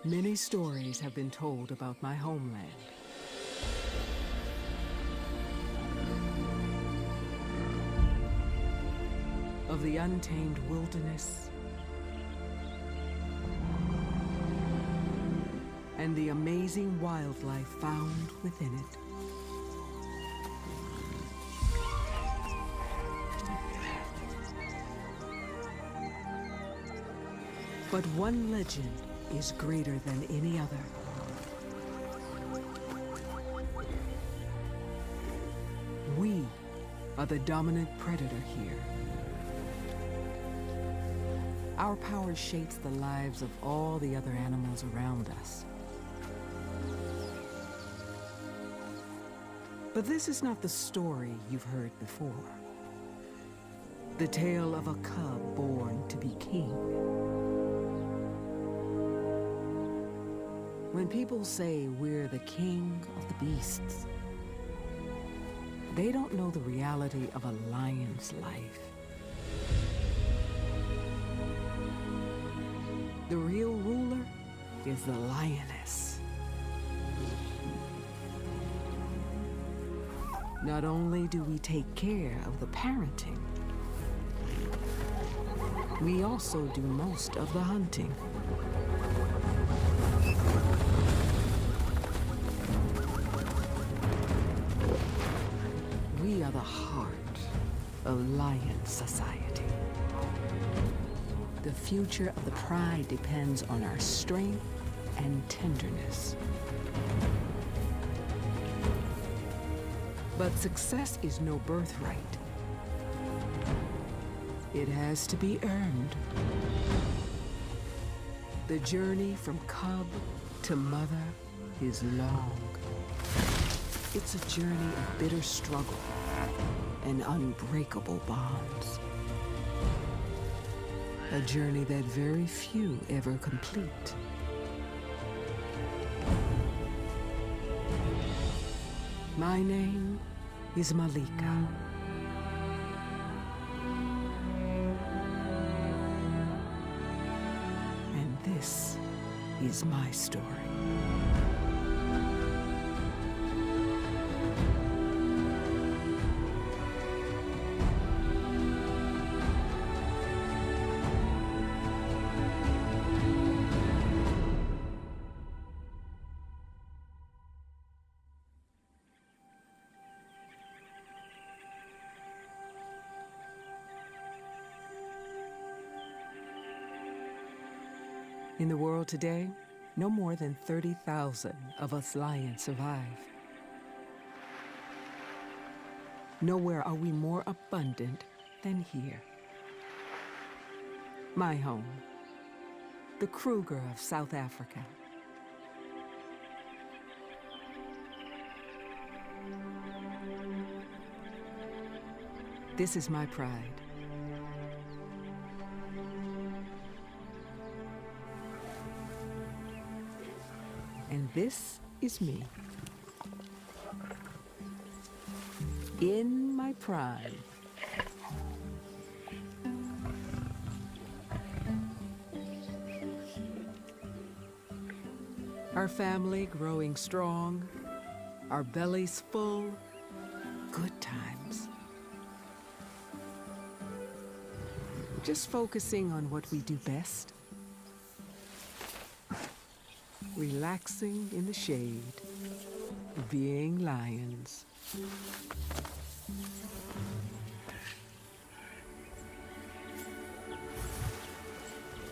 Many stories have been told about my homeland. Of the untamed wilderness and the amazing wildlife found within it. But one legend is greater than any other. We are the dominant predator here. Our power shapes the lives of all the other animals around us. But this is not the story you've heard before. The tale of a cub born to be king. When people say we're the king of the beasts, they don't know the reality of a lion's life. The real ruler is the lioness. Not only do we take care of the parenting, we also do most of the hunting. We are the heart of lion society. The future of the pride depends on our strength and tenderness. But success is no birthright. It has to be earned. The journey from cub to mother is long. It's a journey of bitter struggle and unbreakable bonds. A journey that very few ever complete. My name is Malika. And this is my story. In the world today, no more than 30,000 of us lions survive. Nowhere are we more abundant than here. My home, the Kruger of South Africa. This is my pride. And this is me. In my prime. Our family growing strong, our bellies full, good times. Just focusing on what we do best. Relaxing in the shade, being lions.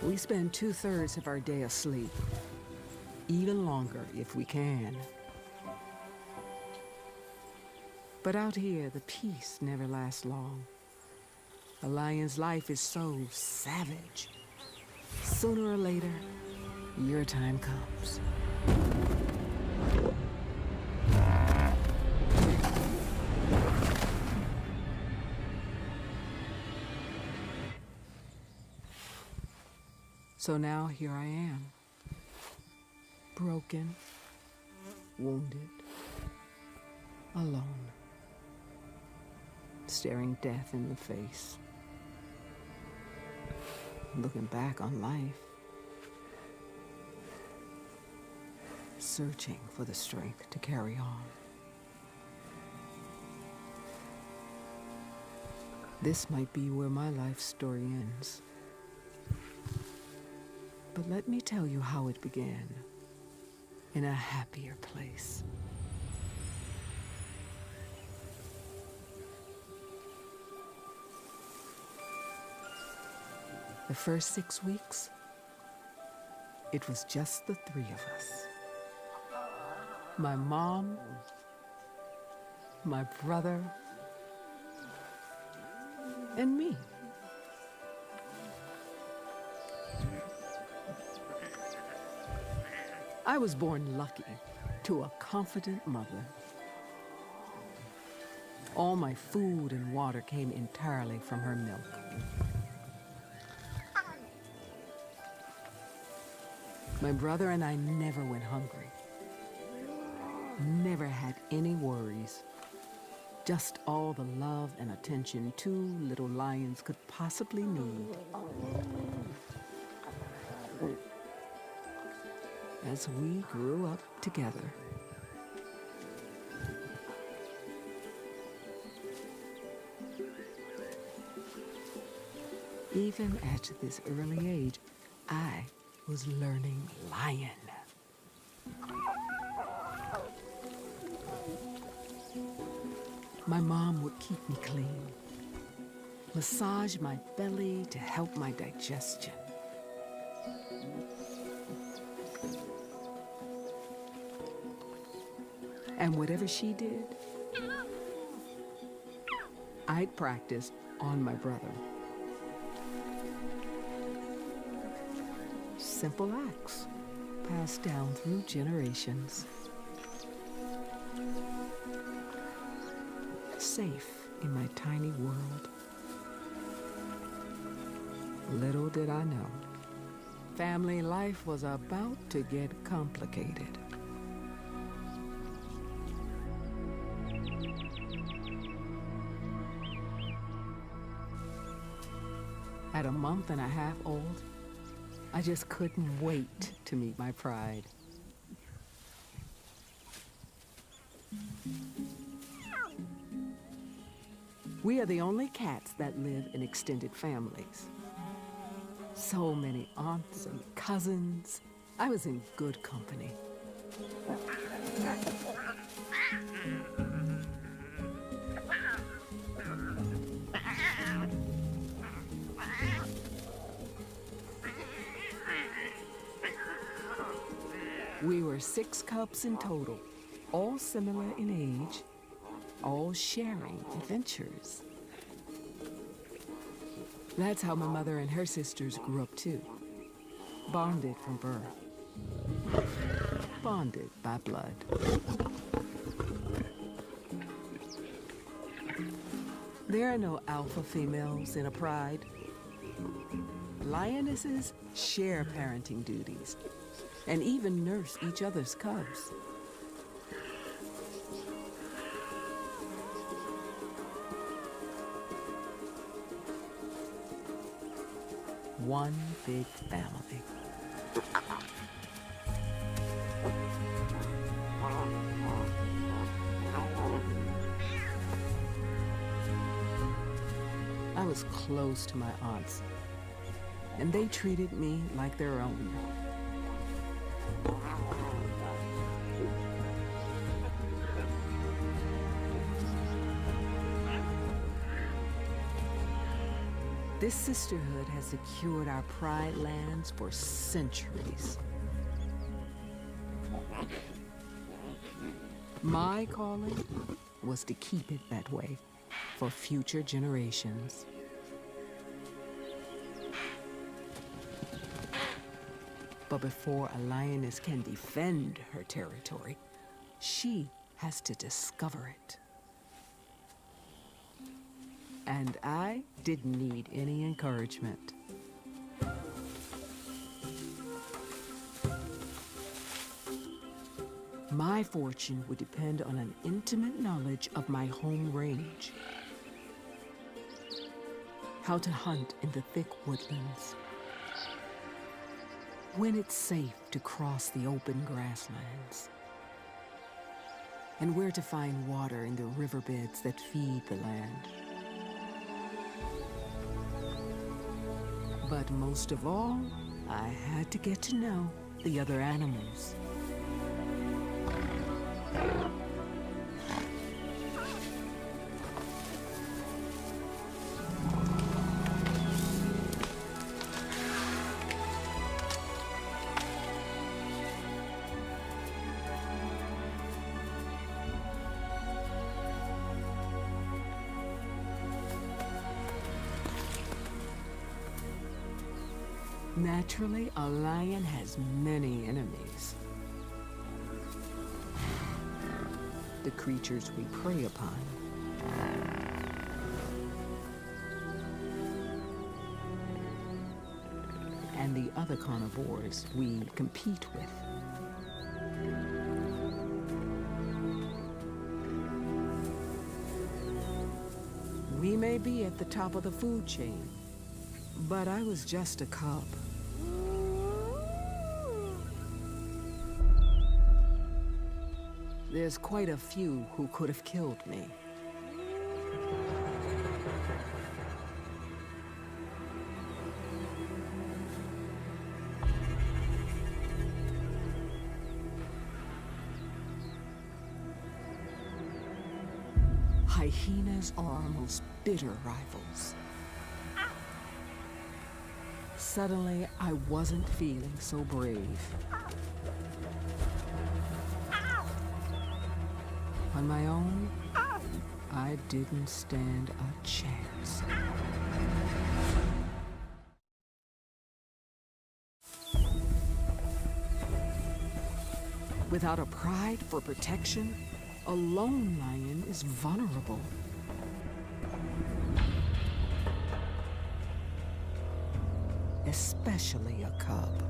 We spend 2/3 of our day asleep, even longer if we can. But out here, the peace never lasts long. A lion's life is so savage. Sooner or later, your time comes. So now here I am, broken, wounded, alone, staring death in the face, looking back on life. searching for the strength to carry on. This might be where my life story ends. But let me tell you how it began, in a happier place. The first 6 weeks, it was just the three of us. My mom, my brother, and me. I was born lucky to a confident mother. All my food and water came entirely from her milk. My brother and I never went hungry. Never had any worries. Just all the love and attention two little lions could possibly need. As we grew up together. Even at this early age, I was learning lion. My mom would keep me clean, massage my belly to help my digestion. And whatever she did, I'd practice on my brother. Simple acts passed down through generations. Safe in my tiny world. Little did I know, family life was about to get complicated. At a month and a half old, I just couldn't wait to meet my pride. We are the only cats that live in extended families. So many aunts and cousins. I was in good company. We were 6 cubs in total, all similar in age, all sharing adventures. That's how my mother and her sisters grew up too. Bonded from birth. Bonded by blood. There are no alpha females in a pride. Lionesses share parenting duties and even nurse each other's cubs. One big family. I was close to my aunts, and they treated me like their own. This sisterhood has secured our pride lands for centuries. My calling was to keep it that way for future generations. But before a lioness can defend her territory, she has to discover it. And I didn't need any encouragement. My fortune would depend on an intimate knowledge of my home range. How to hunt in the thick woodlands. when it's safe to cross the open grasslands, and where to find water in the riverbeds that feed the land. But most of all, I had to get to know the other animals. Naturally, a lion has many enemies. The creatures we prey upon. And the other carnivores we compete with. We may be at the top of the food chain, but I was just a cub. There's quite a few who could have killed me. Hyenas are our most bitter rivals. Suddenly, I wasn't feeling so brave. On my own, I didn't stand a chance. Without a pride for protection, a lone lion is vulnerable. Especially a cub.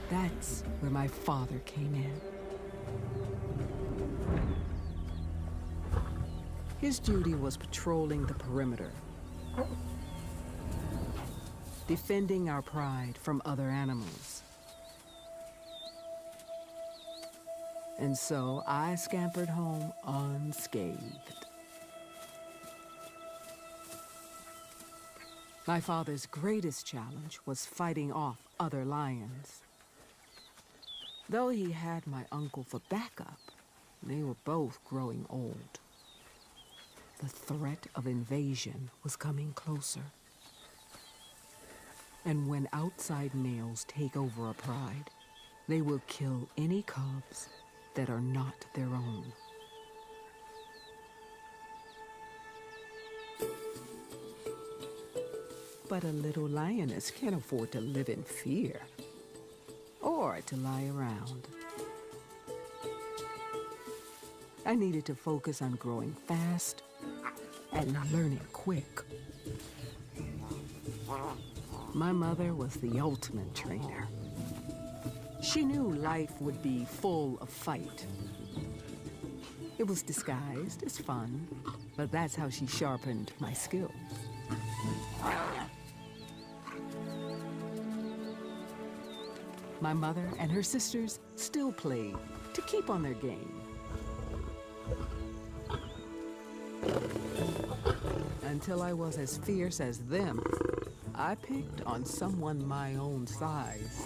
That's where my father came in. His duty was patrolling the perimeter, defending our pride from other animals. And so I scampered home unscathed. My father's greatest challenge was fighting off other lions. Though he had my uncle for backup, they were both growing old. The threat of invasion was coming closer. And when outside males take over a pride, they will kill any cubs that are not their own. But a little lioness can't afford to live in fear, or to lie around. I needed to focus on growing fast and learning quick. My mother was the ultimate trainer. She knew life would be full of fight. It was disguised as fun, but that's how she sharpened my skills. My mother and her sisters still played to keep on their game. Until I was as fierce as them, I picked on someone my own size.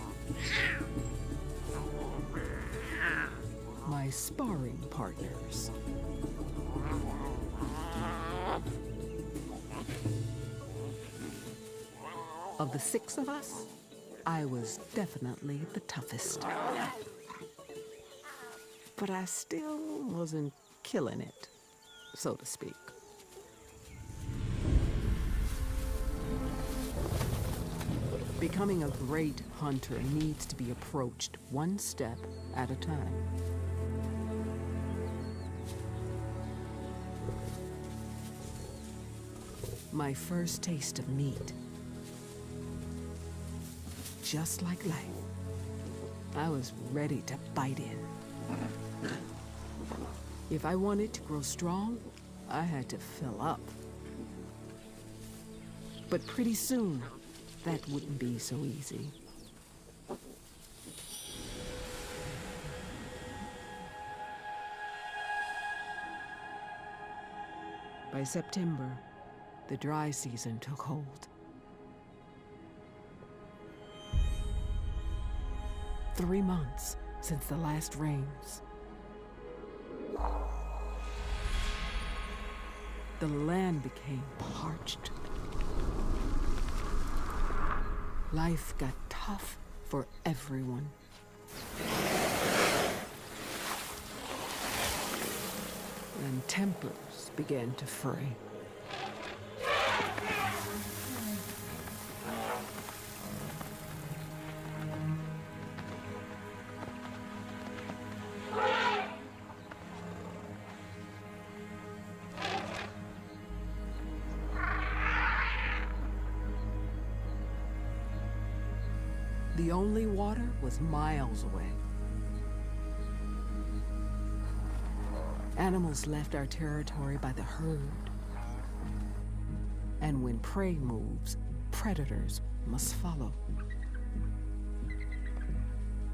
My sparring partners. Of the 6 of us, I was definitely the toughest. But I still wasn't killing it, so to speak. Becoming a great hunter needs to be approached one step at a time. My first taste of meat. Just like life, I was ready to bite in. If I wanted to grow strong, I had to fill up. But pretty soon, that wouldn't be so easy. By September, the dry season took hold. 3 months since the last rains. The land became parched. Life got tough for everyone. And tempers began to fray. The only water was miles away. Animals left our territory by the herd. And when prey moves, predators must follow.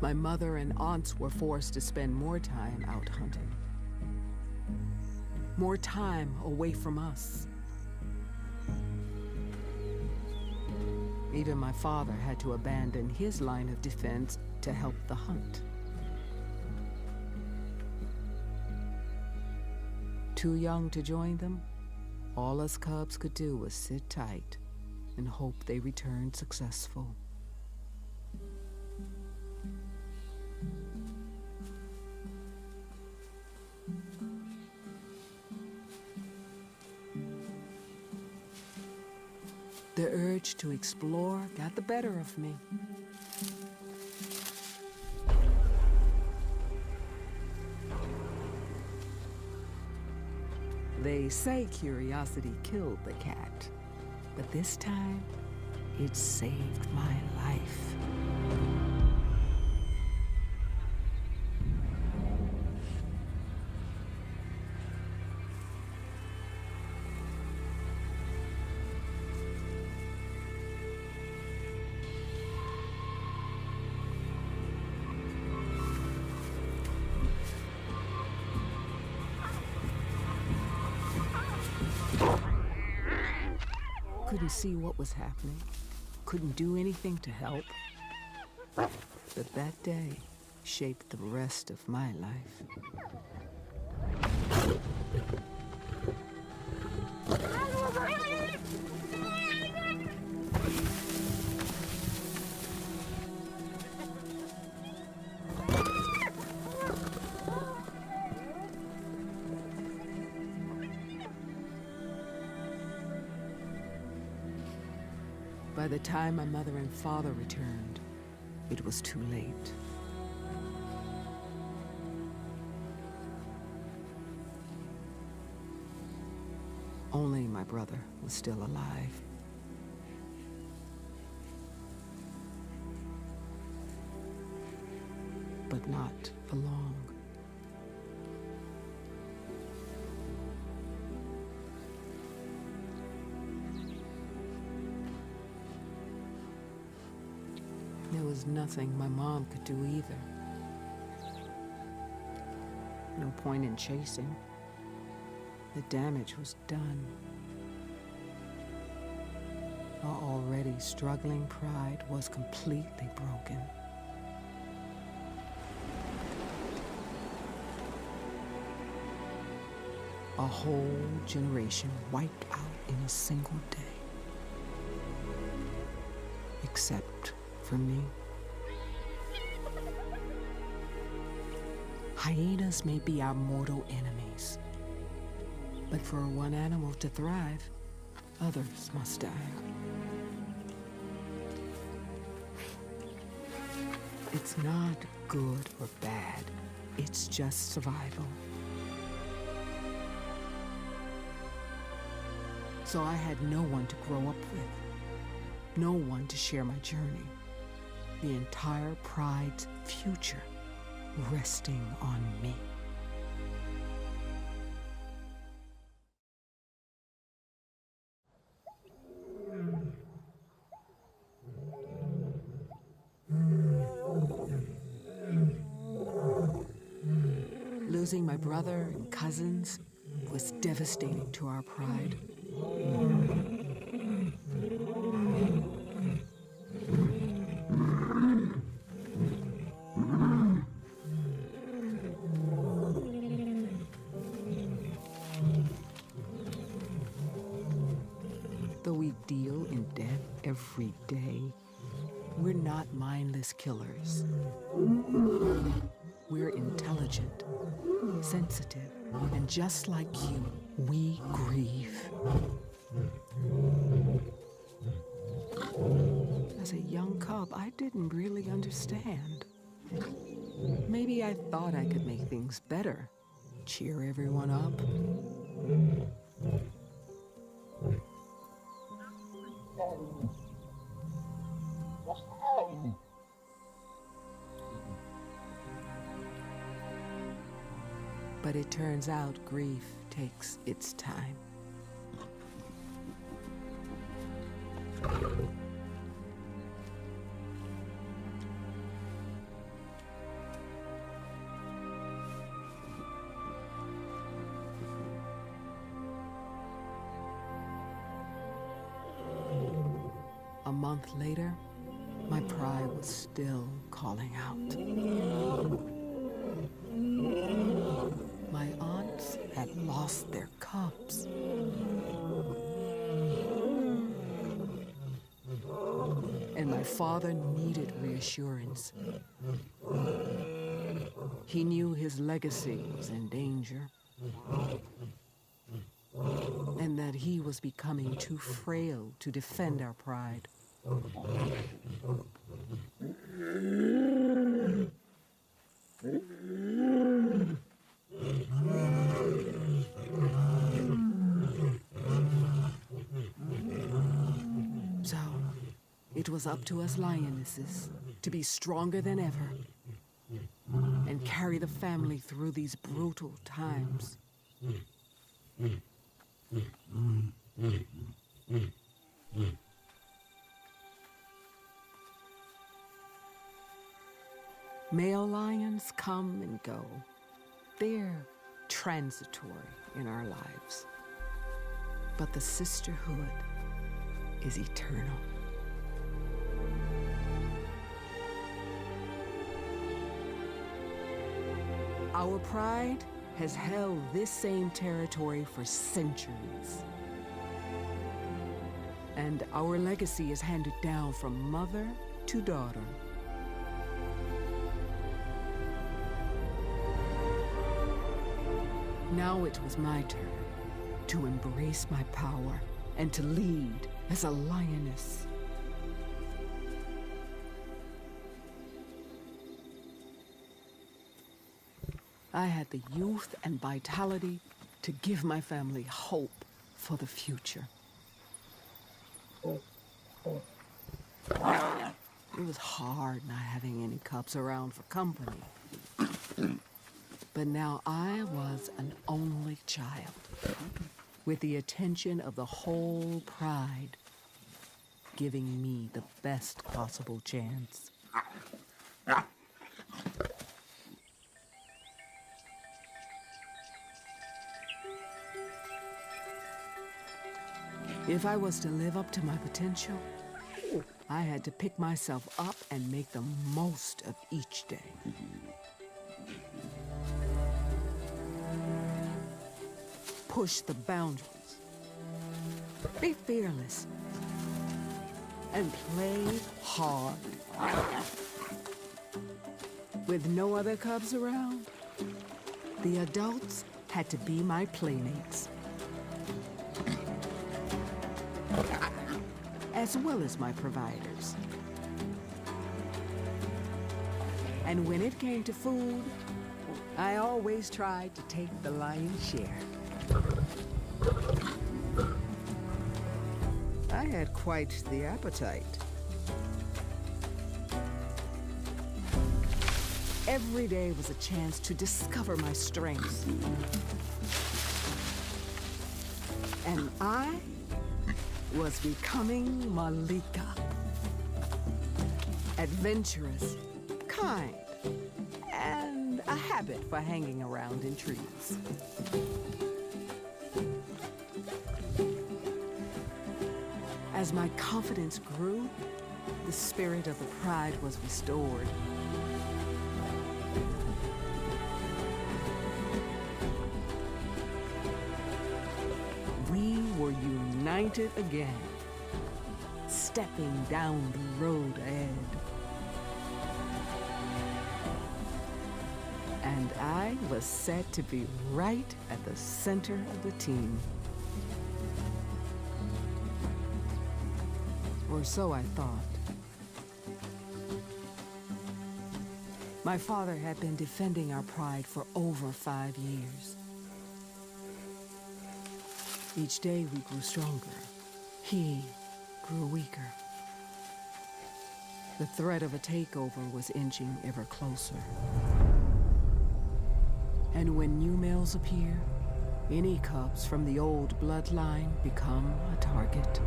My mother and aunts were forced to spend more time out hunting. More time away from us. Even my father had to abandon his line of defense to help the hunt. Too young to join them, all us cubs could do was sit tight and hope they returned successful. The urge to explore got the better of me. They say curiosity killed the cat, but this time, it saved my life. Couldn't see what was happening, couldn't do anything to help. But that day shaped the rest of my life. By the time my mother and father returned, it was too late. Only my brother was still alive. But not for long. There was nothing my mom could do either. No point in chasing. The damage was done. Our already struggling pride was completely broken. A whole generation wiped out in a single day. Except for me. Hyenas may be our mortal enemies, but for one animal to thrive, others must die. It's not good or bad, it's just survival. So I had no one to grow up with, no one to share my journey. The entire pride's future resting on me. Losing my brother and cousins was devastating to our pride. Though we deal in death every day, we're not mindless killers. We're intelligent, sensitive, and just like you, we grieve. As a young cub, I didn't really understand. Maybe I thought I could make things better, cheer everyone up. But it turns out grief takes its time. A month later, my pride was still calling out. My aunts had lost their cubs. And my father needed reassurance. He knew his legacy was in danger, and that he was becoming too frail to defend our pride. So, it was up to us lionesses to be stronger than ever and carry the family through these brutal times. Male lions come and go. They're transitory in our lives. But the sisterhood is eternal. Our pride has held this same territory for centuries. And our legacy is handed down from mother to daughter. Now it was my turn to embrace my power and to lead as a lioness. I had the youth and vitality to give my family hope for the future. It was hard not having any cubs around for company. But now I was an only child, with the attention of the whole pride, giving me the best possible chance. If I was to live up to my potential, I had to pick myself up and make the most of each day. Push the boundaries, be fearless, and play hard. With no other cubs around, the adults had to be my playmates, as well as my providers. And when it came to food, I always tried to take the lion's share. I had quite the appetite. Every day was a chance to discover my strengths. And I was becoming Malika. Adventurous, kind, and and a habit for hanging around in trees. As my confidence grew, the spirit of the pride was restored. We were united again, stepping down the road ahead. And I was set to be right at the center of the team. Or so I thought. My father had been defending our pride for over 5 years. Each day we grew stronger. He grew weaker. The threat of a takeover was inching ever closer. And when new males appear, any cubs from the old bloodline become a target.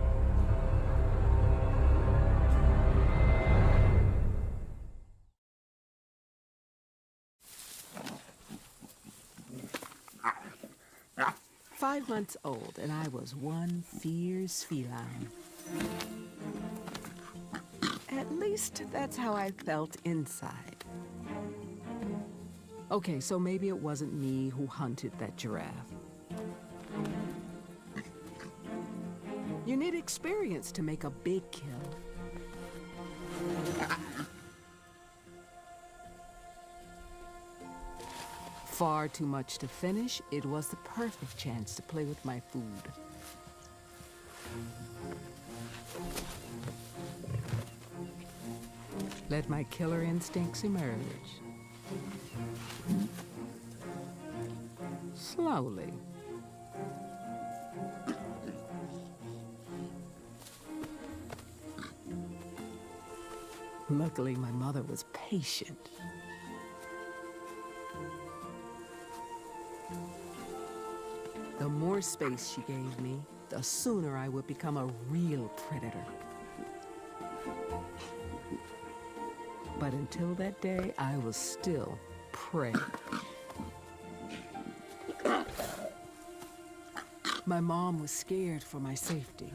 "5 months old, and I was one fierce feline. At least that's how I felt inside. Okay, so maybe it wasn't me who hunted that giraffe. You need experience to make a big kill. Far too much to finish, it was the perfect chance to play with my food. Let my killer instincts emerge. Slowly. Luckily, my mother was patient. The more space she gave me, the sooner I would become a real predator. But until that day, I was still prey. My mom was scared for my safety.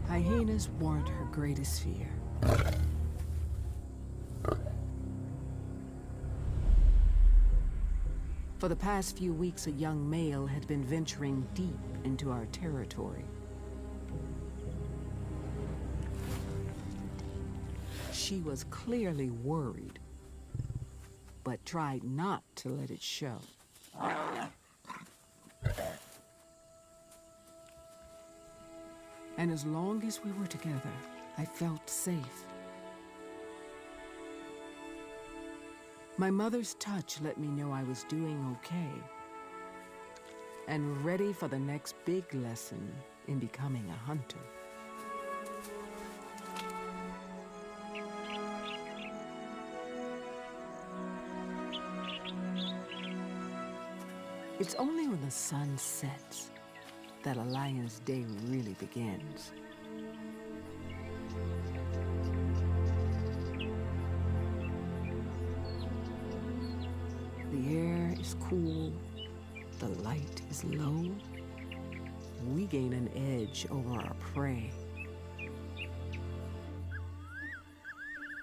Hyenas weren't her greatest fear. For the past few weeks, a young male had been venturing deep into our territory. She was clearly worried, but tried not to let it show. And as long as we were together, I felt safe. My mother's touch let me know I was doing okay and ready for the next big lesson in becoming a hunter. It's only when the sun sets that a lion's day really begins. The air is cool, the light is low. We gain an edge over our prey.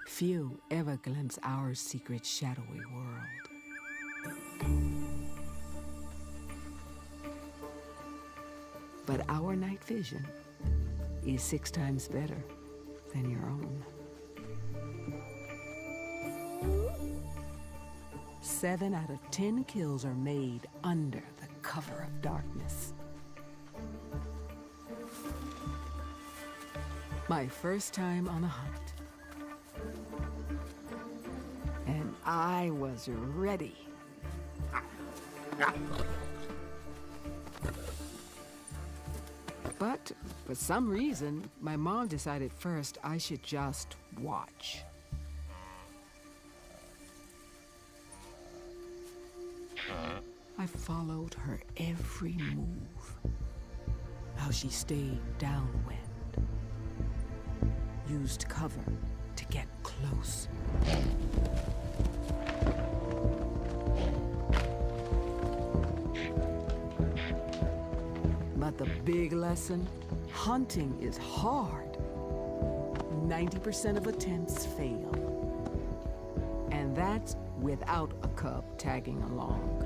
Few ever glimpse our secret shadowy world. But our night vision is 6 times better than your own. 7 out of 10 kills are made under the cover of darkness. My first time on a hunt. And I was ready. But for some reason, my mom decided first I should just watch. I followed her every move. How she stayed downwind. Used cover to get close. But the big lesson, hunting is hard. 90% of attempts fail. And that's without a cub tagging along.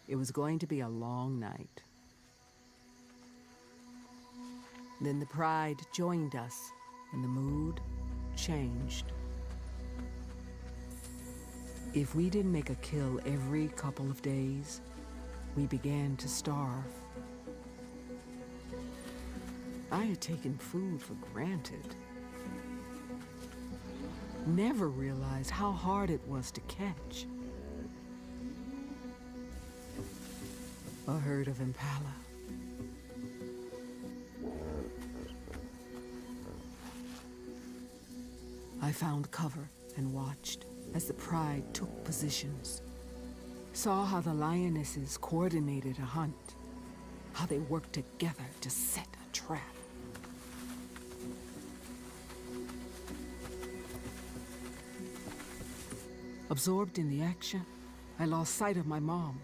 It was going to be a long night. Then the pride joined us, and the mood changed. If we didn't make a kill every couple of days, we began to starve. I had taken food for granted. Never realized how hard it was to catch. A herd of impala. I found cover and watched as the pride took positions. Saw how the lionesses coordinated a hunt, how they worked together to set a trap. Absorbed in the action, I lost sight of my mom.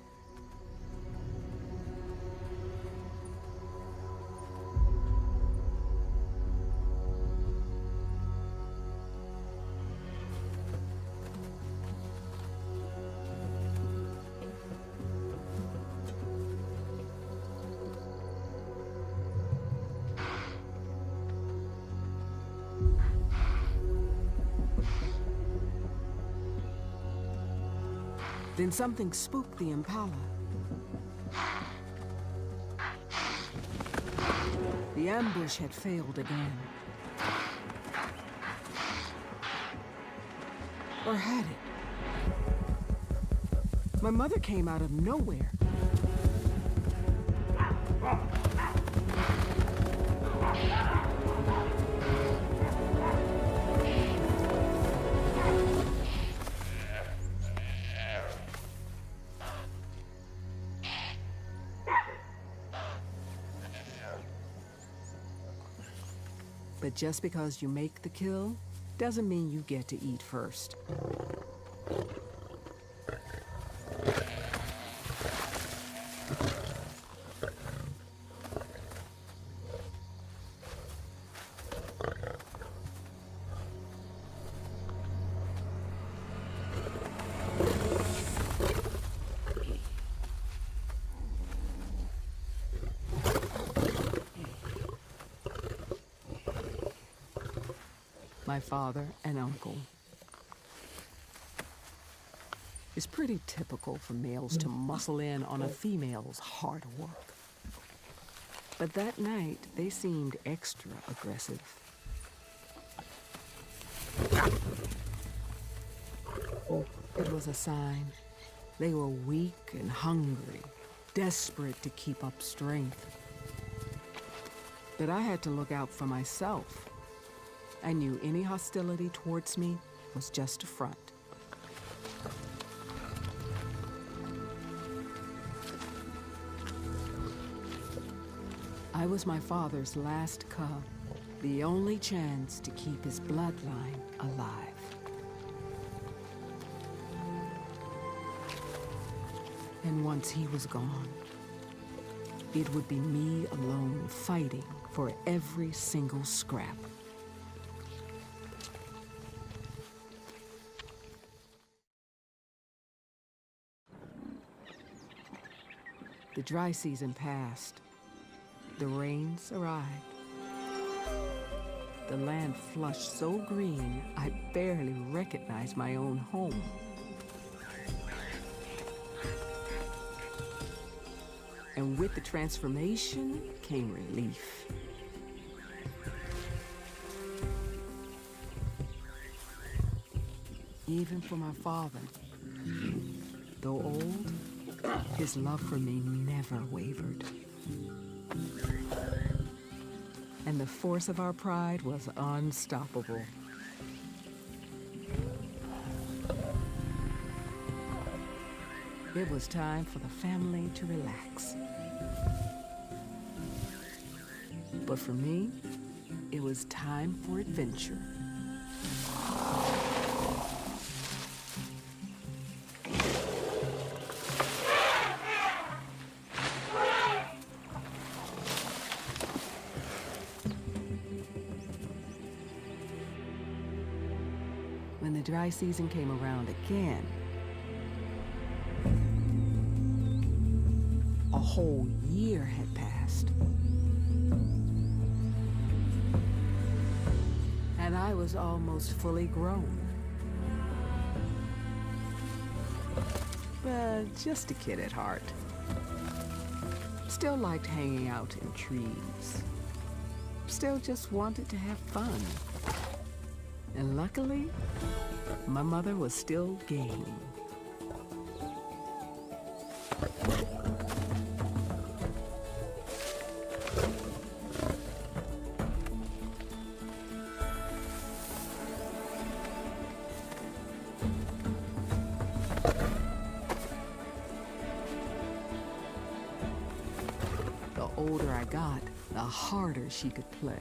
Then something spooked the impala. The ambush had failed again. Or had it? My mother came out of nowhere. But just because you make the kill, doesn't mean you get to eat first. My father and uncle. It's pretty typical for males to muscle in on a female's hard work. But that night, they seemed extra aggressive. It was a sign. They were weak and hungry, desperate to keep up strength. But I had to look out for myself. I knew any hostility towards me was just a front. I was my father's last cub, the only chance to keep his bloodline alive. And once he was gone, it would be me alone fighting for every single scrap. The dry season passed. The rains arrived. The land flushed so green, I barely recognized my own home. And with the transformation came relief. Even for my father, though old, his love for me never wavered. And the force of our pride was unstoppable. It was time for the family to relax. But for me, it was time for adventure. When the dry season came around again, a whole year had passed. And I was almost fully grown. But just a kid at heart. Still liked hanging out in trees. Still just wanted to have fun. And luckily, my mother was still game. The older I got, the harder she could play.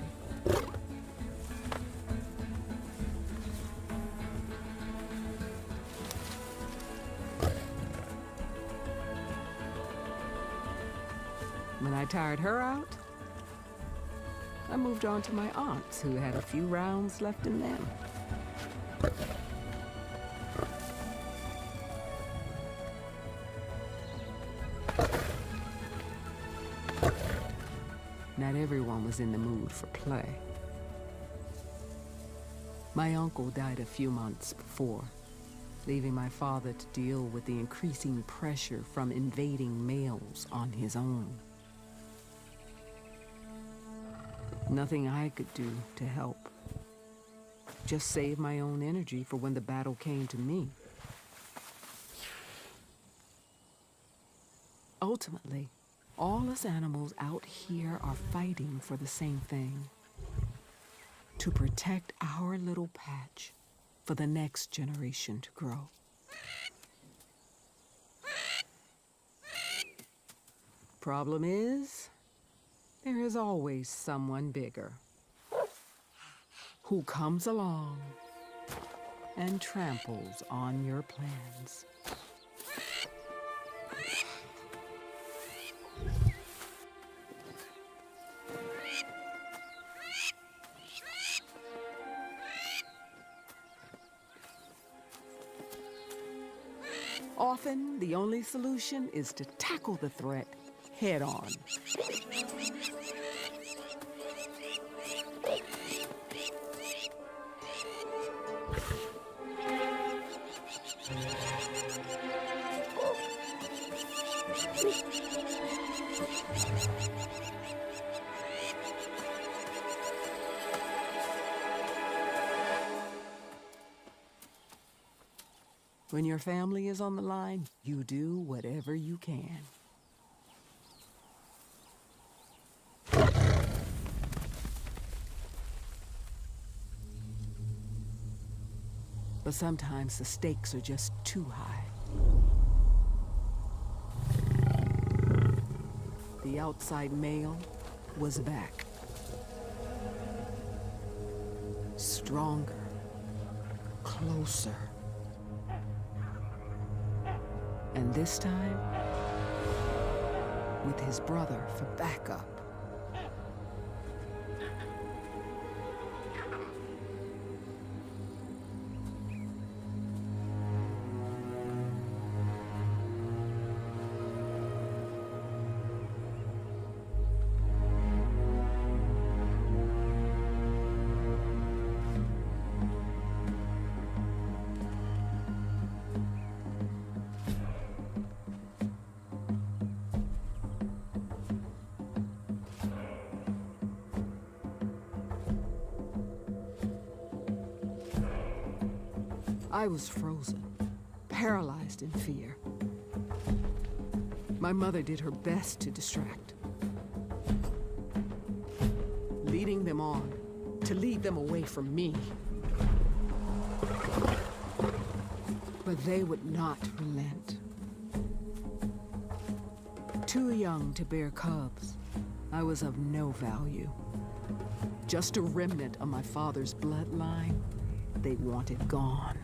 When I tired her out, I moved on to my aunts, who had a few rounds left in them. Not everyone was in the mood for play. My uncle died a few months before, leaving my father to deal with the increasing pressure from invading males on his own. Nothing I could do to help. Just save my own energy for when the battle came to me. Ultimately, all us animals out here are fighting for the same thing. To protect our little patch for the next generation to grow. Problem is, there is always someone bigger who comes along and tramples on your plans. Often, the only solution is to tackle the threat head on. When your family is on the line, you do whatever you can. But sometimes the stakes are just too high. The outside male was back. Stronger, closer. And this time, with his brother for backup. I was frozen, paralyzed in fear. My mother did her best to distract, leading them on, to lead them away from me. But they would not relent. Too young to bear cubs, I was of no value. Just a remnant of my father's bloodline they wanted gone.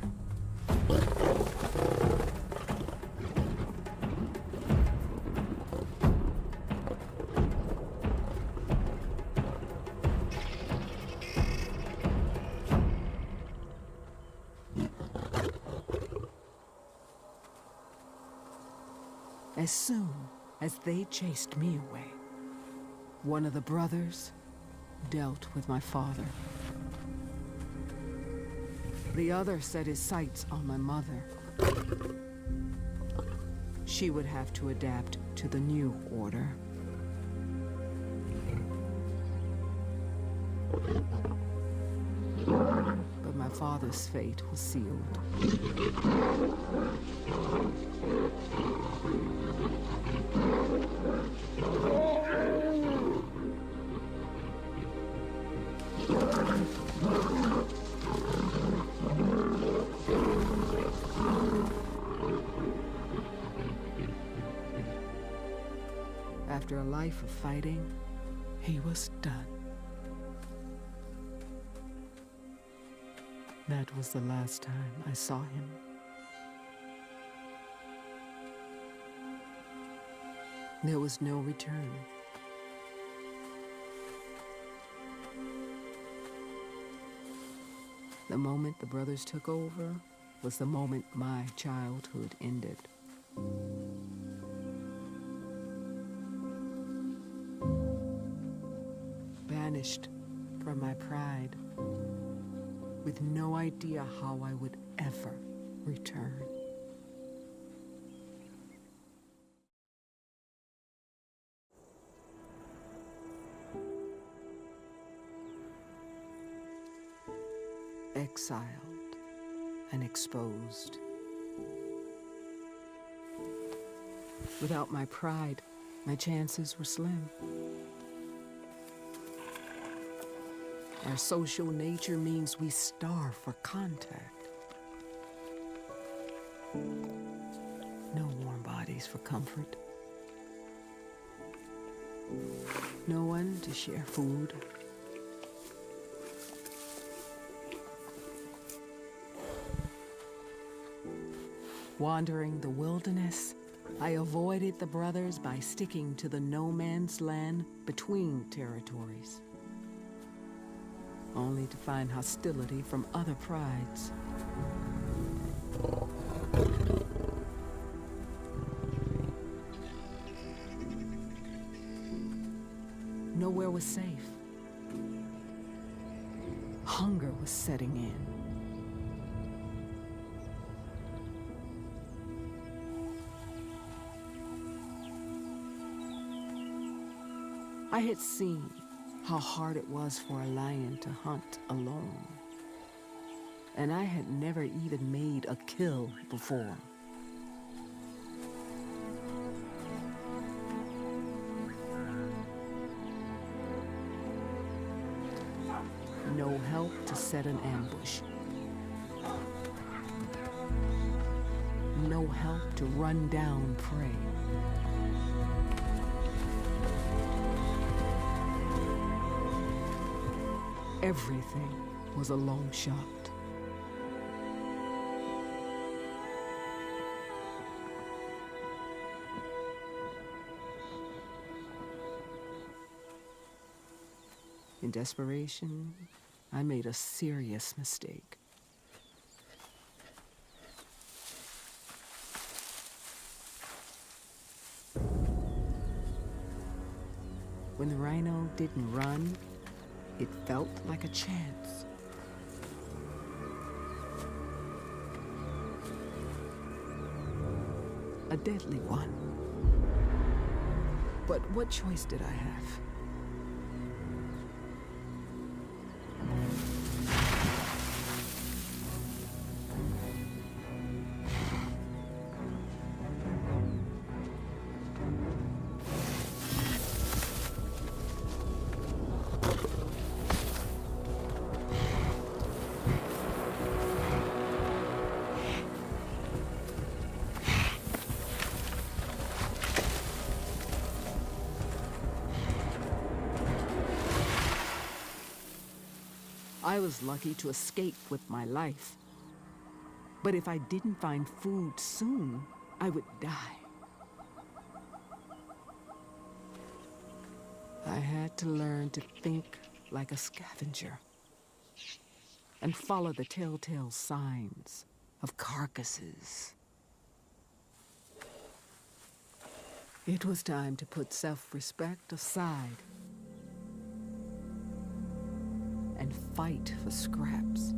As soon as they chased me away, one of the brothers dealt with my father. The other set his sights on my mother. She would have to adapt to the new order. But my father's fate was sealed. After a life of fighting, he was done. That was the last time I saw him. There was no return. The moment the brothers took over was the moment my childhood ended. Banished from my pride, with no idea how I would ever return. Exiled and exposed. Without my pride, my chances were slim. Our social nature means we starve for contact. No warm bodies for comfort. No one to share food. Wandering the wilderness, I avoided the brothers by sticking to the no man's land between territories, only to find hostility from other prides. Nowhere was safe. Hunger was setting in. I had seen how hard it was for a lion to hunt alone, and I had never even made a kill before. No help to set an ambush. No help to run down prey. Everything was a long shot. In desperation, I made a serious mistake. When the rhino didn't run, it felt like a chance. A deadly one. But what choice did I have? I was lucky to escape with my life. But if I didn't find food soon, I would die. I had to learn to think like a scavenger and follow the telltale signs of carcasses. It was time to put self-respect aside and fight for scraps.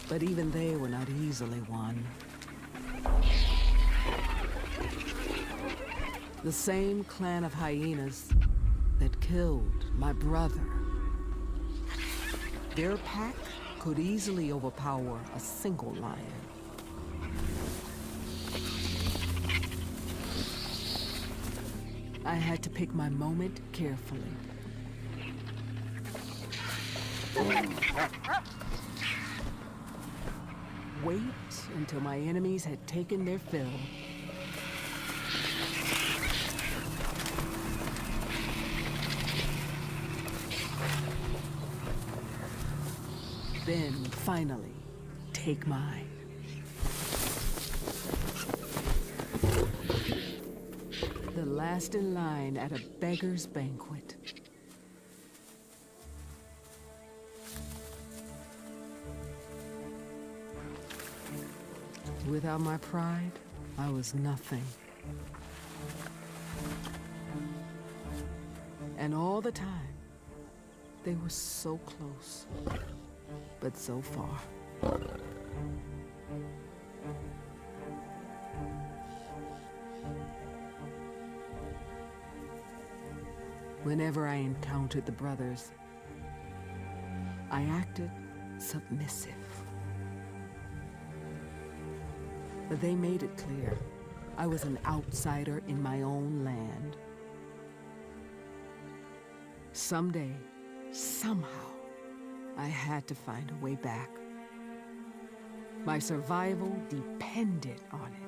But even they were not easily won. The same clan of hyenas that killed my brother. Their pack could easily overpower a single lion. I had to pick my moment carefully. Wait until my enemies had taken their fill. Then, finally, take mine. The last in line at a beggar's banquet. Without my pride, I was nothing. And all the time, they were so close, but so far. Whenever I encountered the brothers, I acted submissive. But they made it clear I was an outsider in my own land. Someday, somehow, I had to find a way back. My survival depended on it.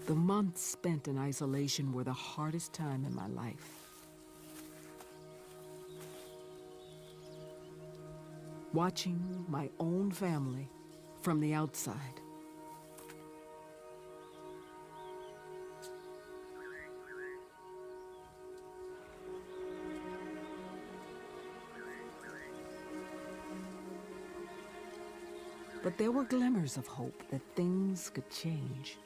The months spent in isolation were the hardest time in my life. Watching my own family from the outside. But there were glimmers of hope that things could change.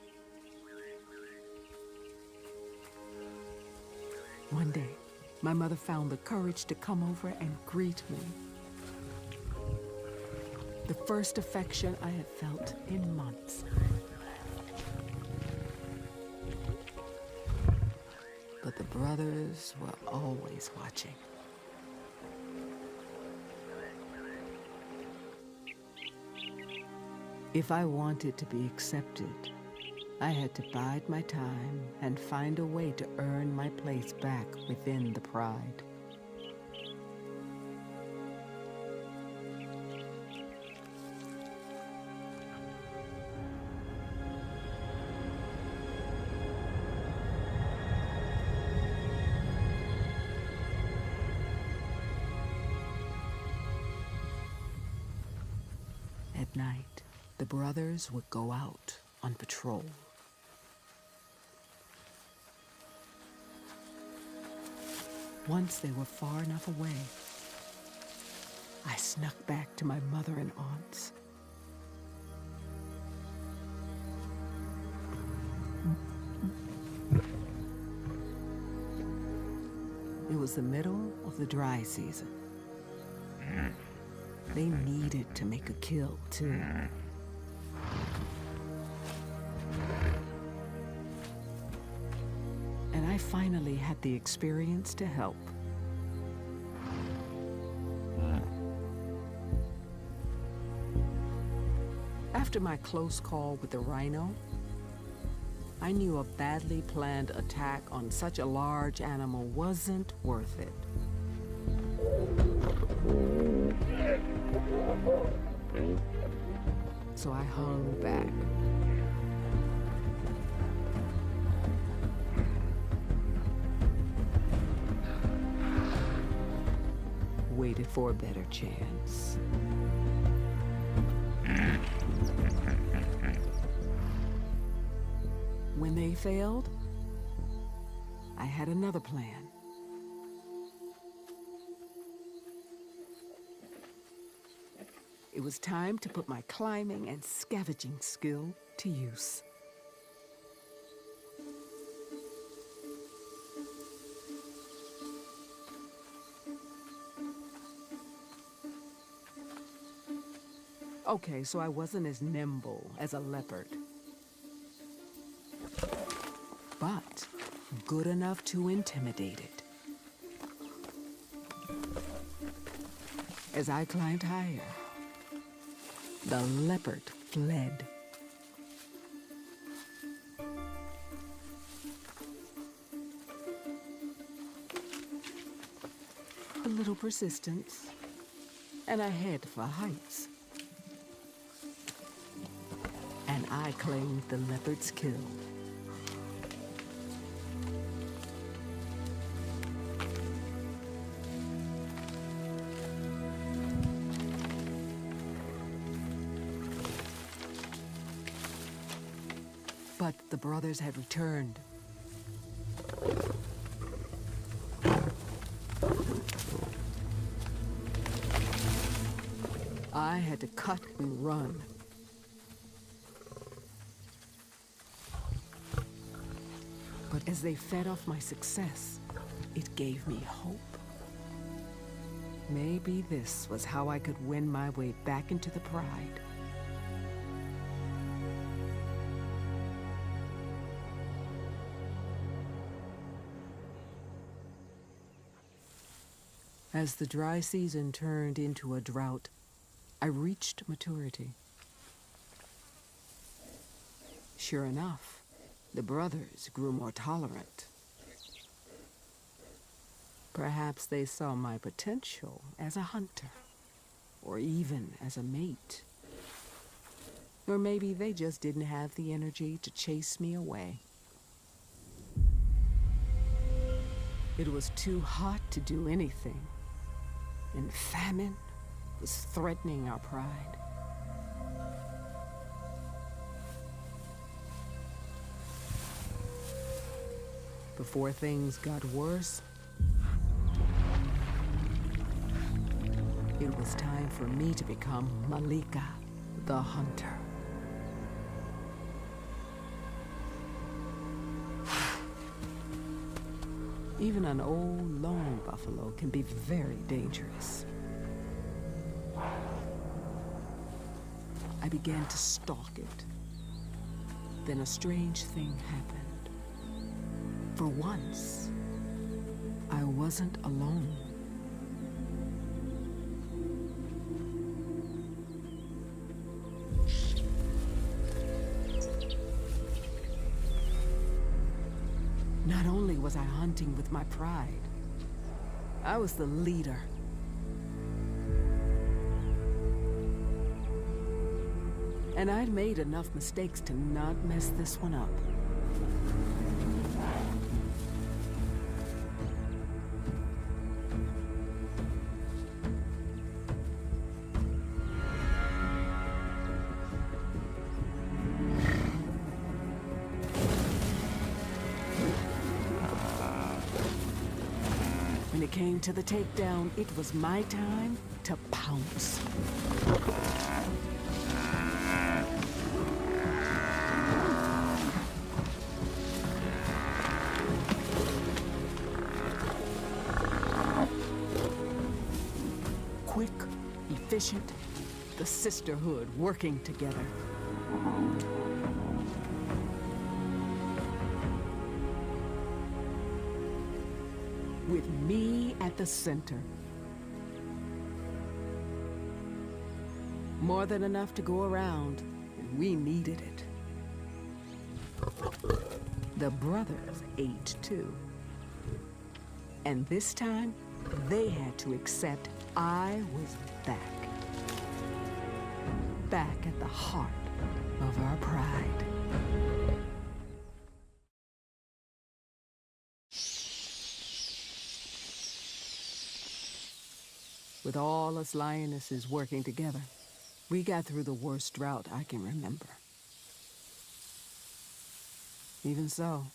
One day, my mother found the courage to come over and greet me. The first affection I had felt in months. But the brothers were always watching. If I wanted to be accepted, I had to bide my time and find a way to earn my place back within the pride. At night, the brothers would go out on patrol. Once they were far enough away, I snuck back to my mother and aunts. It was the middle of the dry season. They needed to make a kill, too. And I finally had the experience to help. After my close call with the rhino, I knew a badly planned attack on such a large animal wasn't worth it. So I hung back. Waited for a better chance. When they failed, I had another plan. It was time to put my climbing and scavenging skill to use. Okay, so I wasn't as nimble as a leopard, but good enough to intimidate it. As I climbed higher, the leopard fled. A little persistence, and I head for heights. And I claimed the leopard's kill. But the brothers had returned. I had to cut and run. But as they fed off my success, it gave me hope. Maybe this was how I could win my way back into the pride. As the dry season turned into a drought, I reached maturity. Sure enough, the brothers grew more tolerant. Perhaps they saw my potential as a hunter, or even as a mate. Or maybe they just didn't have the energy to chase me away. It was too hot to do anything, and famine was threatening our pride. Before things got worse, it was time for me to become Malika, the hunter. Even an old lone buffalo can be very dangerous. I began to stalk it. Then a strange thing happened. For once, I wasn't alone. Not only was I hunting with my pride, I was the leader. And I'd made enough mistakes to not mess this one up. When it came to the takedown, it was my time to pounce. Quick, efficient, the sisterhood working together. With me at the center. More than enough to go around, and we needed it. The brothers ate too. And this time, they had to accept I was back. Back at the heart of our pride. With all us lionesses working together, we got through the worst drought I can remember. Even so,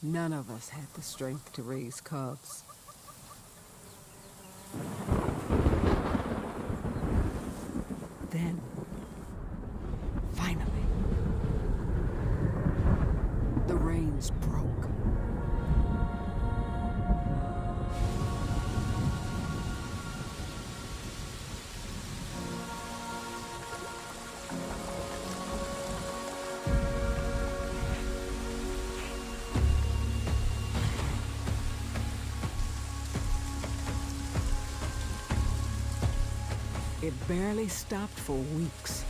none of us had the strength to raise cubs. Then, finally, the rains broke. It barely stopped for weeks.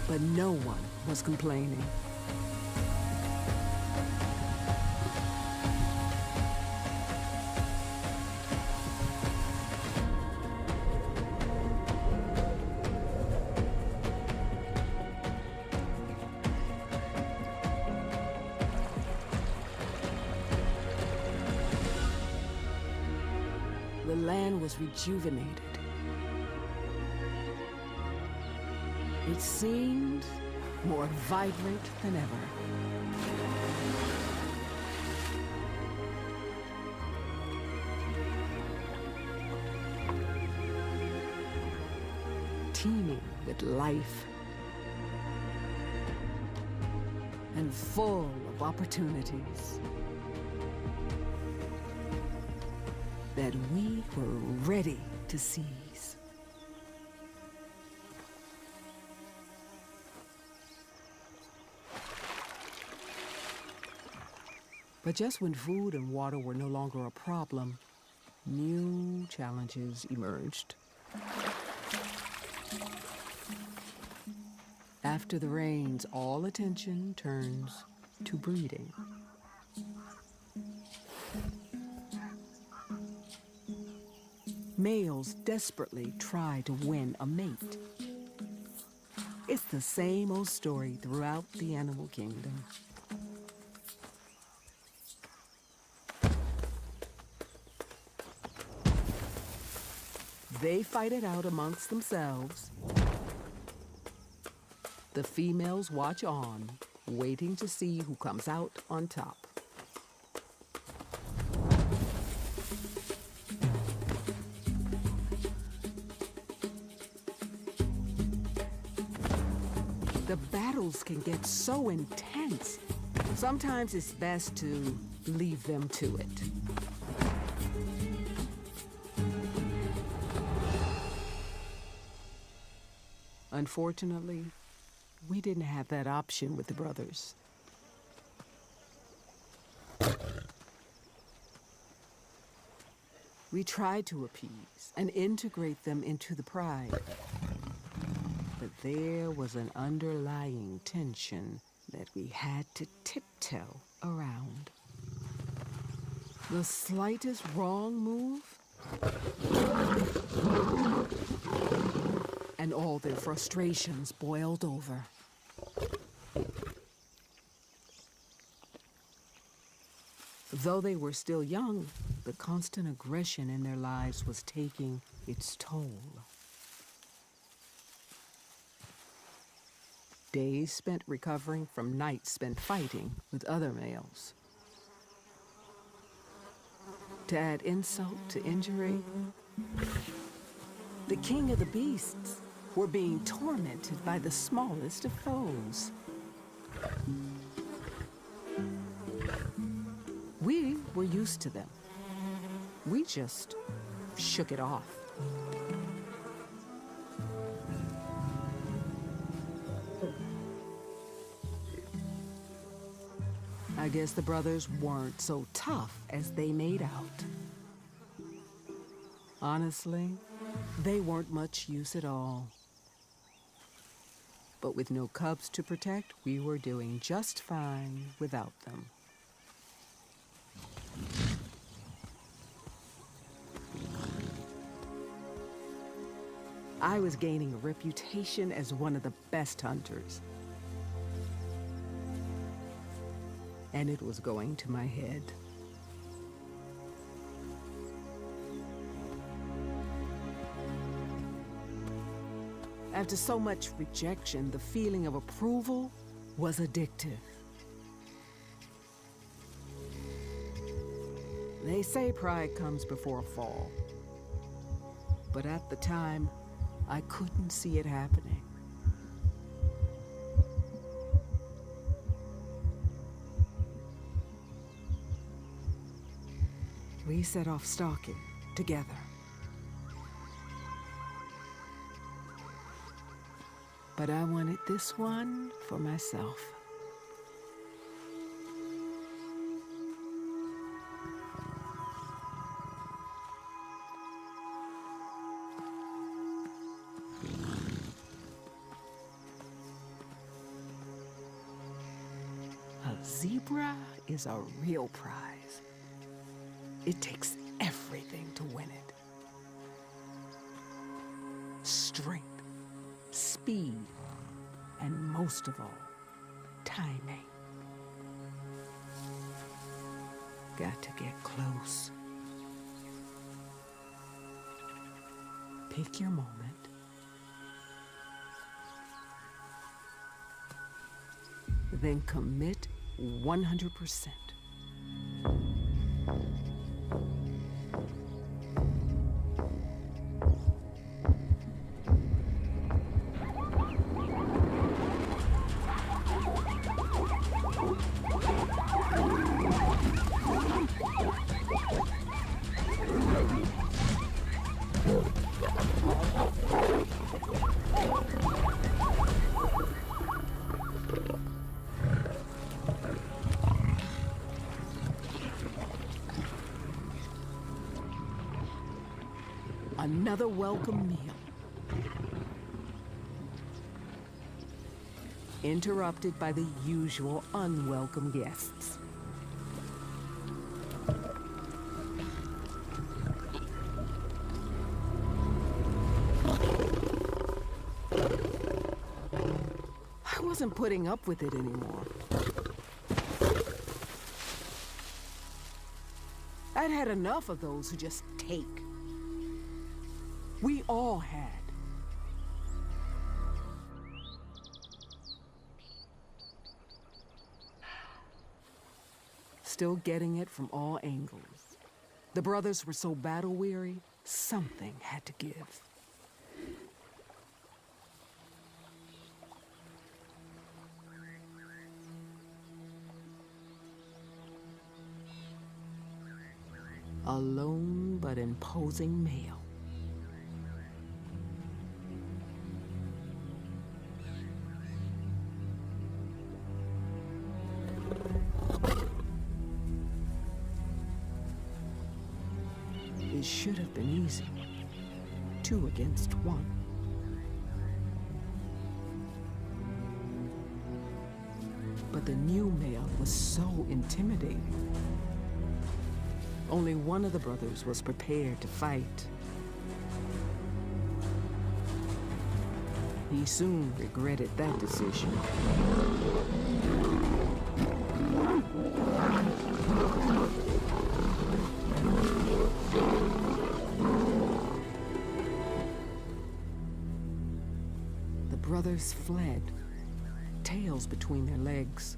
But no one was complaining. The land was rejuvenated. It seemed more vibrant than ever. Teeming with life and full of opportunities that we were ready to seize. But just when food and water were no longer a problem, new challenges emerged. After the rains, all attention turns to breeding. Males desperately try to win a mate. It's the same old story throughout the animal kingdom. They fight it out amongst themselves. The females watch on, waiting to see who comes out on top. The battles can get so intense. Sometimes it's best to leave them to it. Unfortunately, we didn't have that option with the brothers. We tried to appease and integrate them into the pride. But there was an underlying tension that we had to tiptoe around. The slightest wrong move, and all their frustrations boiled over. Though they were still young, the constant aggression in their lives was taking its toll. Days spent recovering from nights spent fighting with other males. To add insult to injury, the king of the beasts were being tormented by the smallest of foes. We were used to them. We just shook it off. I guess the brothers weren't so tough as they made out. Honestly, they weren't much use at all. But with no cubs to protect, we were doing just fine without them. I was gaining a reputation as one of the best hunters. And it was going to my head. After so much rejection, the feeling of approval was addictive. They say pride comes before a fall. But at the time, I couldn't see it happening. We set off stalking together. But I wanted this one for myself. A zebra is a real prize. It takes everything to win it. Strength, speed, and most of all, timing. Got to get close. Pick your moment. Then commit 100%. Another welcome meal. Interrupted by the usual unwelcome guests. I wasn't putting up with it anymore. I'd had enough of those who just take. We all had. Still getting it from all angles. The brothers were so battle-weary, something had to give. A lone but imposing male. It should have been easy. 2 against 1. But the new male was so intimidating. Only one of the brothers was prepared to fight. He soon regretted that decision. The brothers fled, tails between their legs,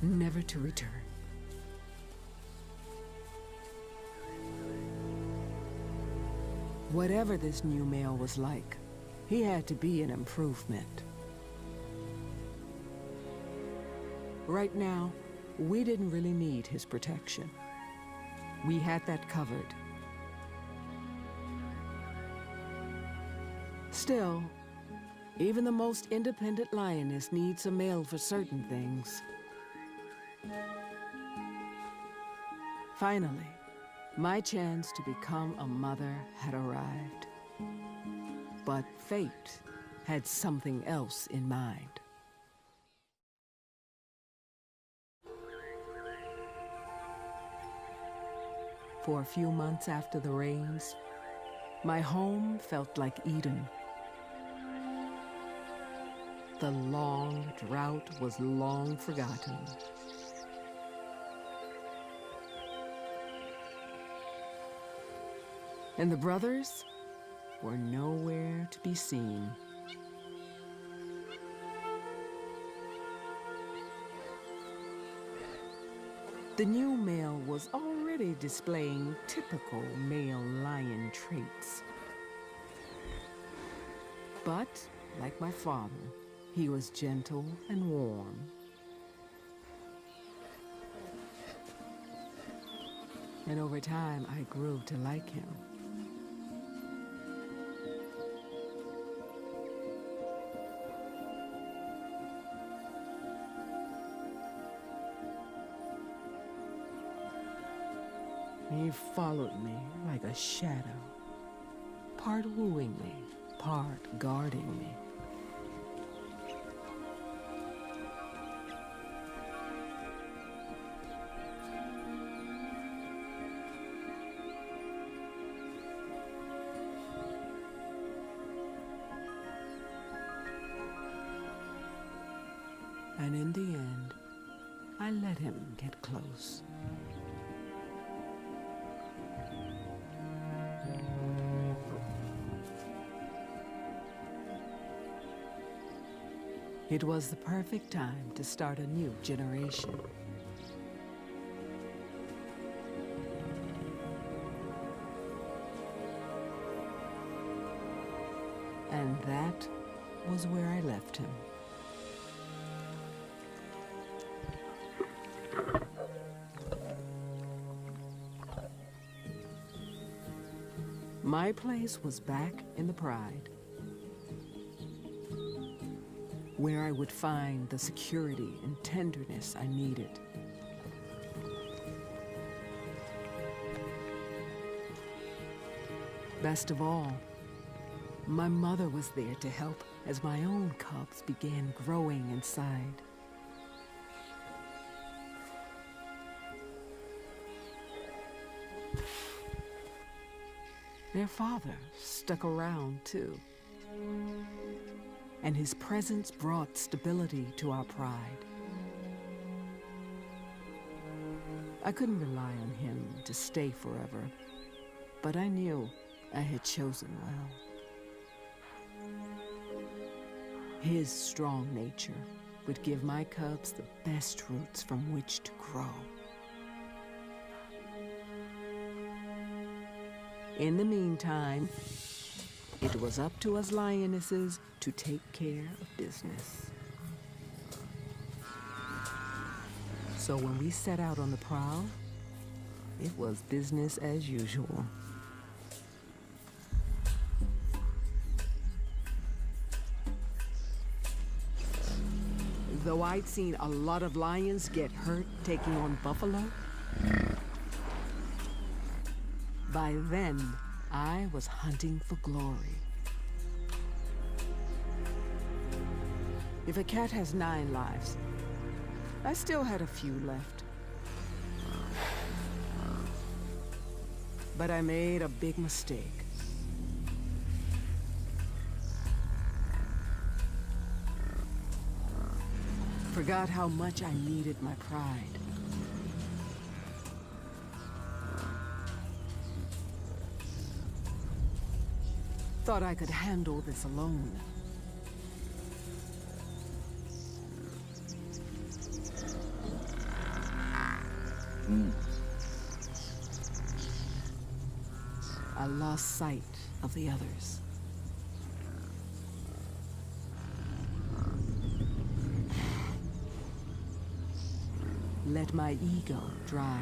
never to return. Whatever this new male was like, he had to be an improvement. Right now, we didn't really need his protection. We had that covered. Still, even the most independent lioness needs a male for certain things. Finally, my chance to become a mother had arrived. But fate had something else in mind. For a few months after the rains, my home felt like Eden. The long drought was long forgotten. And the brothers were nowhere to be seen. The new male was already displaying typical male lion traits. But, like my father, he was gentle and warm. And over time, I grew to like him. He followed me like a shadow, part wooing me, part guarding me. And in the end, I let him get close. It was the perfect time to start a new generation. And that was where I left him. My place was back in the Pride, where I would find the security and tenderness I needed. Best of all, my mother was there to help as my own cubs began growing inside. Their father stuck around too, and his presence brought stability to our pride. I couldn't rely on him to stay forever, but I knew I had chosen well. His strong nature would give my cubs the best roots from which to grow. In the meantime, it was up to us lionesses to take care of business. So when we set out on the prowl, it was business as usual. Though I'd seen a lot of lions get hurt taking on buffalo, by then, I was hunting for glory. If a cat has 9 lives, I still had a few left. But I made a big mistake. Forgot how much I needed my pride. Thought I could handle this alone. I lost sight of the others. Let my ego drive.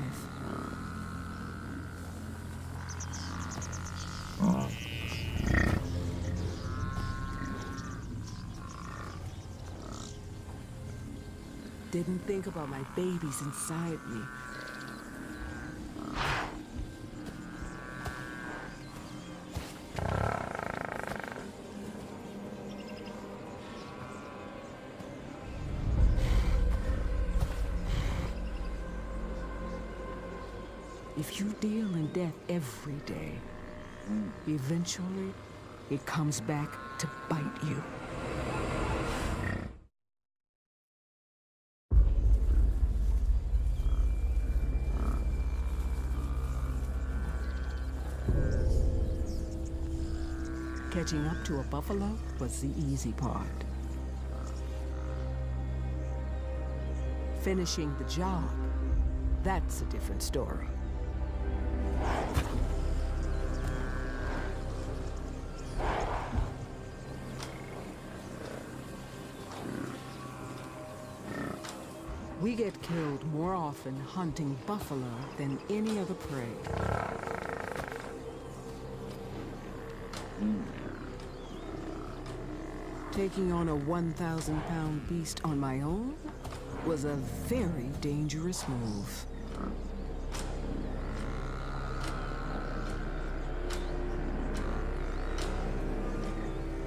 Didn't think about my babies inside me. If you deal in death every day, eventually it comes back to bite you. Catching up to a buffalo was the easy part. Finishing the job, that's a different story. We get killed more often hunting buffalo than any other prey. Taking on a 1,000-pound beast on my own was a very dangerous move.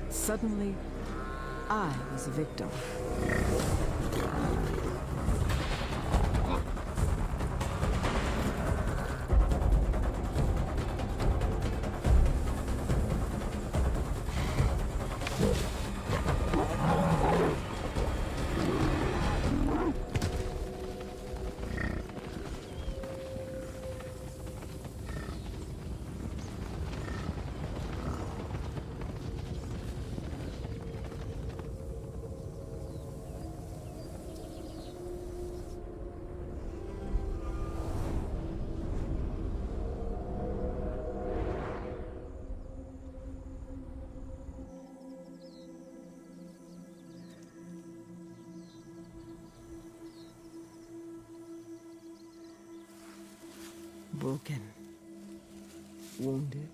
Suddenly, I was a victim. Broken, wounded,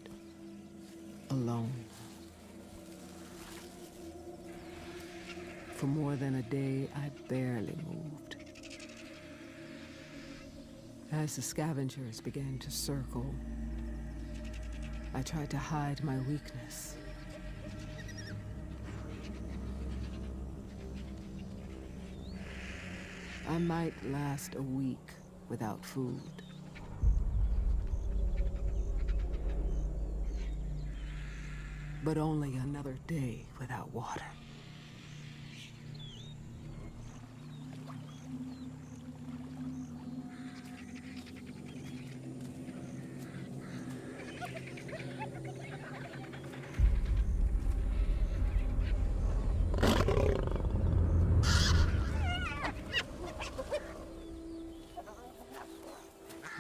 alone. For more than a day, I barely moved. As the scavengers began to circle, I tried to hide my weakness. I might last a week without food. But only another day without water.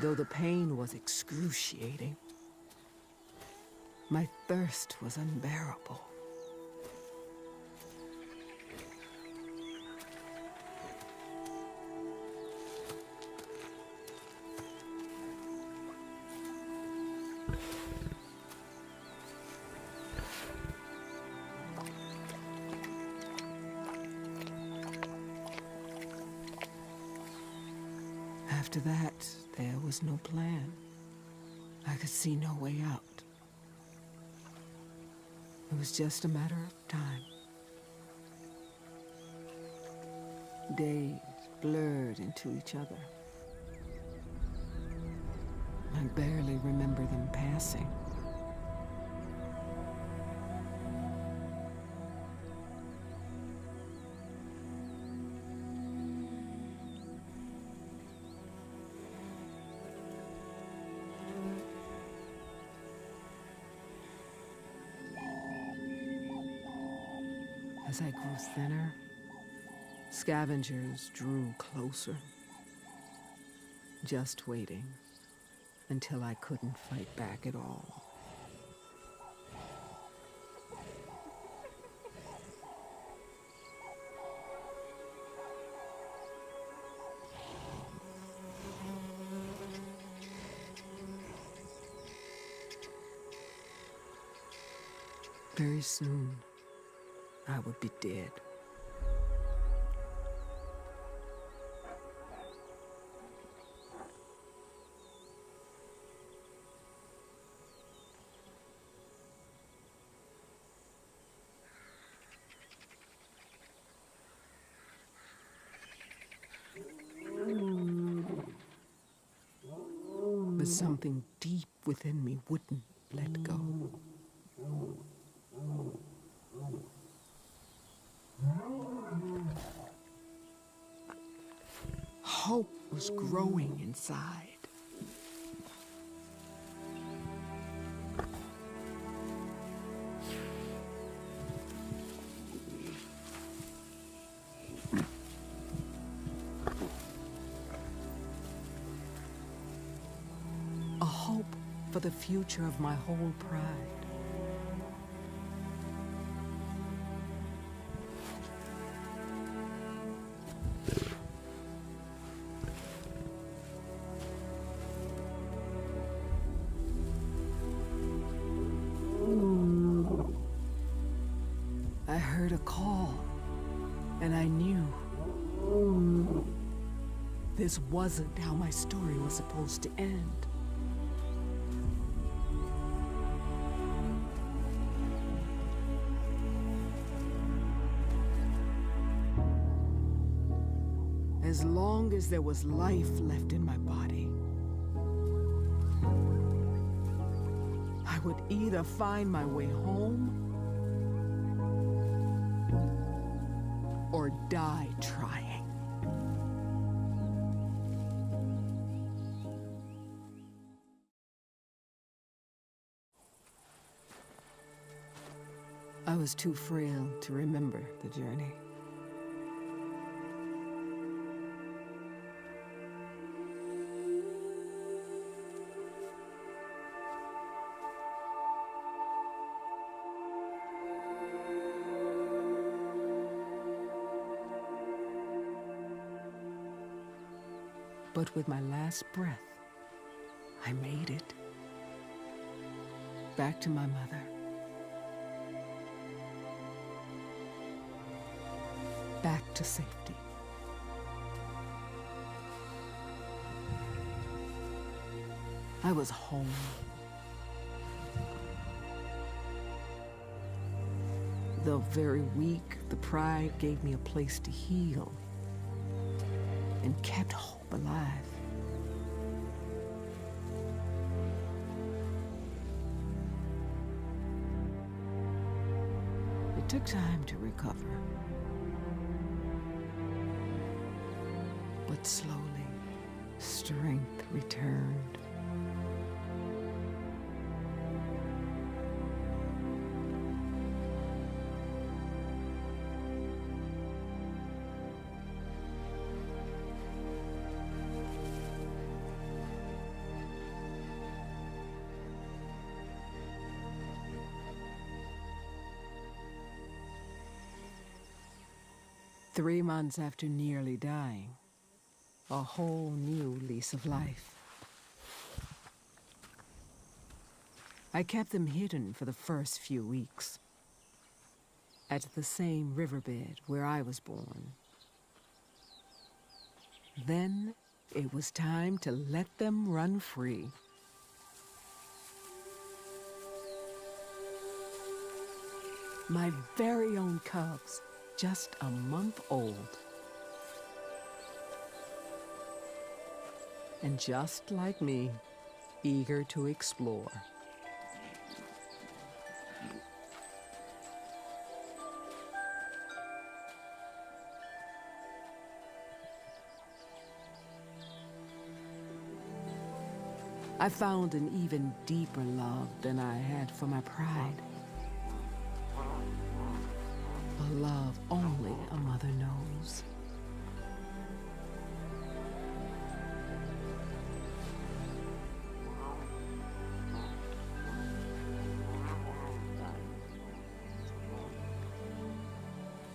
Though the pain was excruciating, my thirst was unbearable. After that, there was no plan. I could see no way out. It was just a matter of time. Days blurred into each other. I barely remember them passing. As I grew thinner, scavengers drew closer, just waiting until I couldn't fight back at all. Very soon, I would be dead. But something deep within me wouldn't let go. Hope was growing inside. A hope for the future of my whole pride. I heard a call, and I knew this wasn't how my story was supposed to end. As long as there was life left in my body, I would either find my way home or die trying. I was too frail to remember the journey. But with my last breath, I made it. Back to my mother. Back to safety. I was home. Though very weak, the pride gave me a place to heal and kept hope alive. It took time to recover, but slowly, strength returned. Three months after nearly dying, a whole new lease of life. I kept them hidden for the first few weeks, at the same riverbed where I was born. Then it was time to let them run free. My very own cubs, just a month old. And just like me, eager to explore. I found an even deeper love than I had for my pride. A love only a mother knows.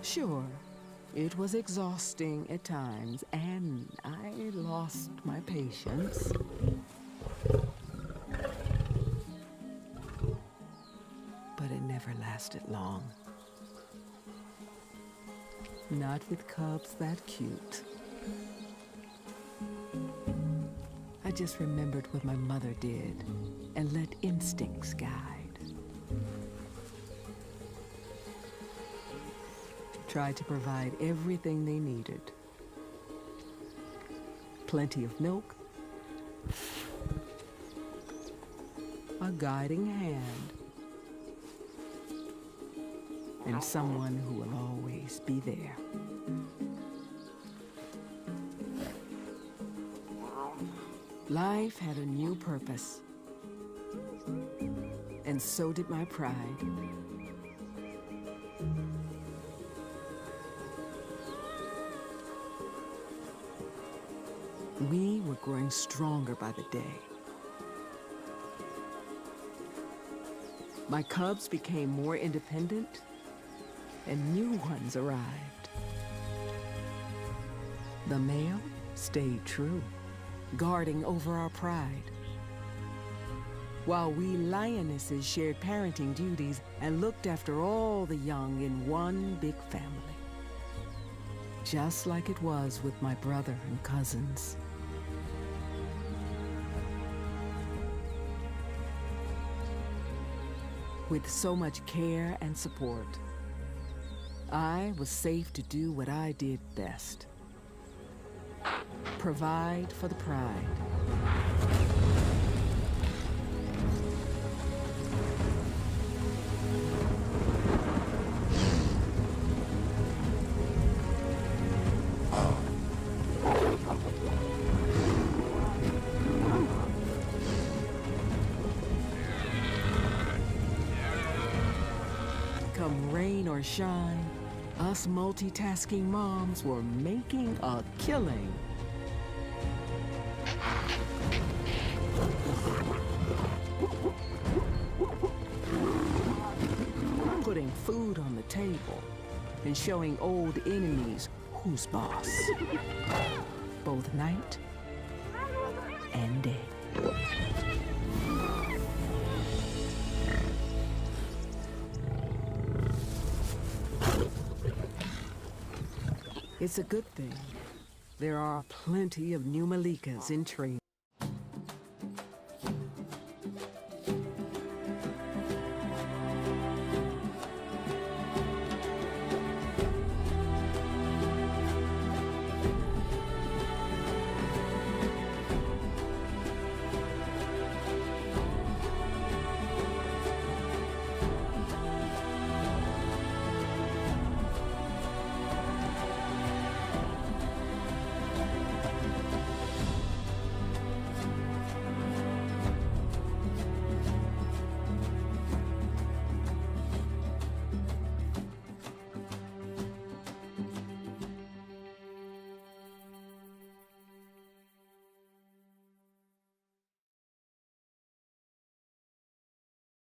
Sure, it was exhausting at times, and I lost my patience. But it never lasted long. Not with cubs that cute. I just remembered what my mother did and let instincts guide. Tried to provide everything they needed. Plenty of milk, a guiding hand, and someone who will always be there. Life had a new purpose, and so did my pride. We were growing stronger by the day. My cubs became more independent, and new ones arrived. The male stayed true, guarding over our pride, while we lionesses shared parenting duties and looked after all the young in one big family, just like it was with my brother and cousins. With so much care and support, I was safe to do what I did best: provide for the pride. Come rain or shine, us multitasking moms were making a killing. Putting food on the table and showing old enemies who's boss, both night and day. It's a good thing there are plenty of new Malikas in training.